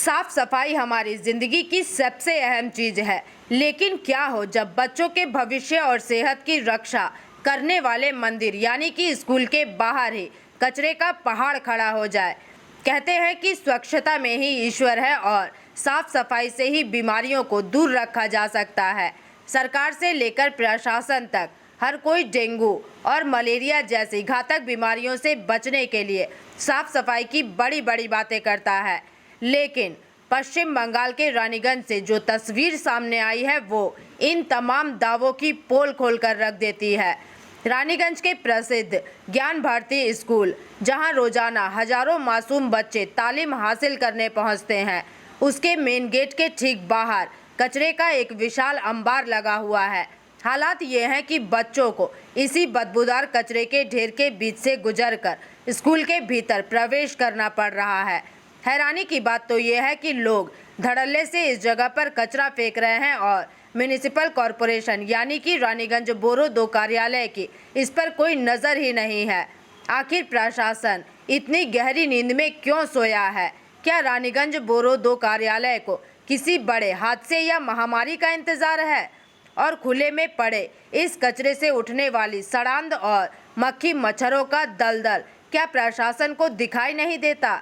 साफ सफाई हमारी ज़िंदगी की सबसे अहम चीज़ है, लेकिन क्या हो जब बच्चों के भविष्य और सेहत की रक्षा करने वाले मंदिर यानी कि स्कूल के बाहर ही कचरे का पहाड़ खड़ा हो जाए। कहते हैं कि स्वच्छता में ही ईश्वर है और साफ सफाई से ही बीमारियों को दूर रखा जा सकता है। सरकार से लेकर प्रशासन तक हर कोई डेंगू और मलेरिया जैसी घातक बीमारियों से बचने के लिए साफ सफाई की बड़ी बड़ी बातें करता है, लेकिन पश्चिम बंगाल के रानीगंज से जो तस्वीर सामने आई है वो इन तमाम दावों की पोल खोलकर रख देती है। रानीगंज के प्रसिद्ध ज्ञान भारती स्कूल, जहां रोजाना हजारों मासूम बच्चे तालीम हासिल करने पहुंचते हैं, उसके मेन गेट के ठीक बाहर कचरे का एक विशाल अंबार लगा हुआ है। हालात ये हैं कि बच्चों को इसी बदबूदार कचरे के ढेर के बीच से गुजरकर स्कूल के भीतर प्रवेश करना पड़ रहा है। हैरानी की बात तो ये है कि लोग धड़ल्ले से इस जगह पर कचरा फेंक रहे हैं और म्युनिसिपल कॉरपोरेशन यानी कि रानीगंज बोरो 2 कार्यालय की इस पर कोई नज़र ही नहीं है। आखिर प्रशासन इतनी गहरी नींद में क्यों सोया है? क्या रानीगंज बोरो 2 कार्यालय को किसी बड़े हादसे या महामारी का इंतजार है? और खुले में पड़े इस कचरे से उठने वाली सड़ांध और मक्खी मच्छरों का दलदल क्या प्रशासन को दिखाई नहीं देता?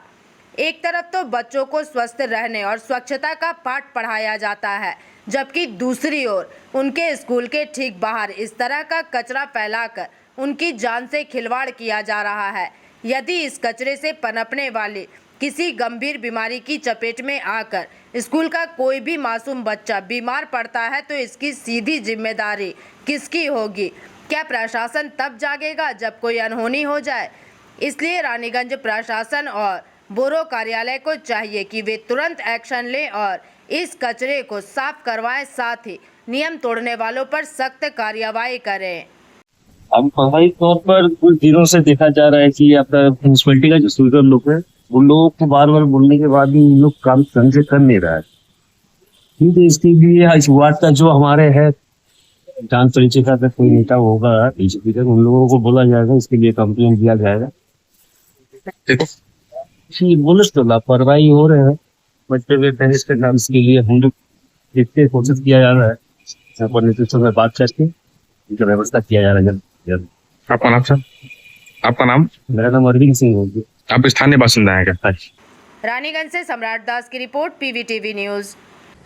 एक तरफ तो बच्चों को स्वस्थ रहने और स्वच्छता का पाठ पढ़ाया जाता है, जबकि दूसरी ओर उनके स्कूल के ठीक बाहर इस तरह का कचरा फैलाकर उनकी जान से खिलवाड़ किया जा रहा है। यदि इस कचरे से पनपने वाली किसी गंभीर बीमारी की चपेट में आकर स्कूल का कोई भी मासूम बच्चा बीमार पड़ता है तो इसकी सीधी जिम्मेदारी किसकी होगी? क्या प्रशासन तब जागेगा जब कोई अनहोनी हो जाए? इसलिए रानीगंज प्रशासन और बोरो कार्यालय को चाहिए कि वे तुरंत एक्शन लें और इस कचरे को साफ करवाएं, साथ ही नियम तोड़ने वालों पर सख्त कार्रवाई करें। अब हमारी तौर पर कुछ दिनों से देखा जा रहा है कि आपका म्यूनसिपैलिटी का जो स्पीकर लोग है उन लोगों को बार बार बोलने के बाद भी इन लोग काम ढंग से कर नहीं रहा है। ठीक है, इसके लिए इस वार्ड का जो हमारे है जान परिचय का कोई नेता होगा बीजेपी का, उन लोगों को बोला जाएगा, इसके लिए कंप्लेन दिया जाएगा। बोले तो लापरवाही हो रहे हैं बच्चे के टेनिस के नाम के लिए हम लोग देखते कोशिश किया जा रहा है, यहाँ पर नेतृत्व में बात करके इनका व्यवस्था किया जा रहा है। आपका नाम सर? आपका नाम? मेरा नाम अरविंद सिंह होगी। आप स्थानीय बासिंदा हैं क्या? रानीगंज से सम्राट दास की रिपोर्ट, पीवीटीवी न्यूज।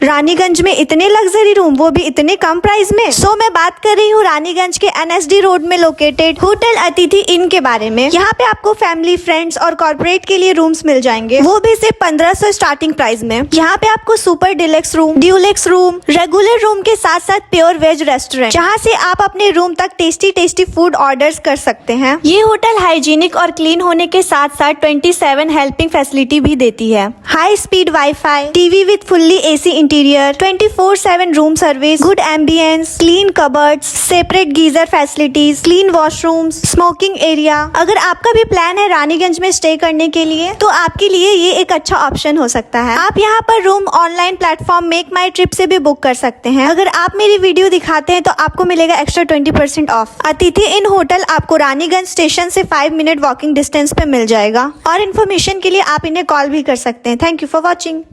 रानीगंज में इतने लग्जरी रूम, वो भी इतने कम प्राइस में। मैं बात कर रही हूँ रानीगंज के एनएसडी रोड में लोकेटेड होटल अतिथि इन के बारे में। यहाँ पे आपको फैमिली, फ्रेंड्स और कॉर्पोरेट के लिए रूम्स मिल जाएंगे, वो भी सिर्फ 1500 स्टार्टिंग प्राइस में। यहाँ पे आपको super deluxe room, Dulux room, regular room के साथ साथ प्योर वेज रेस्टोरेंट, जहाँ से आप अपने रूम तक टेस्टी फूड ऑर्डर कर सकते हैं। ये होटल हाइजीनिक और क्लीन होने के साथ साथ 27 हेल्पिंग फैसिलिटी भी देती है। High speed wifi, TV with fully AC interior, 24/7 room service, good ambience, clean cupboards, separate geyser facilities, clean washrooms, smoking area. अगर आपका भी प्लान है रानीगंज में स्टे करने के लिए तो आपके लिए ये एक अच्छा ऑप्शन हो सकता है। आप यहाँ पर रूम ऑनलाइन प्लेटफॉर्म मेक माई ट्रिप से भी बुक कर सकते हैं। अगर आप मेरी वीडियो दिखाते हैं तो आपको मिलेगा एक्स्ट्रा 20% ऑफ। अतिथि इन होटल आपको रानीगंज स्टेशन से 5 मिनट वॉकिंग डिस्टेंस पे मिल जाएगा। और इन्फॉर्मेशन के लिए आप इन्हें कॉल भी कर सकते हैं। Thank you for watching.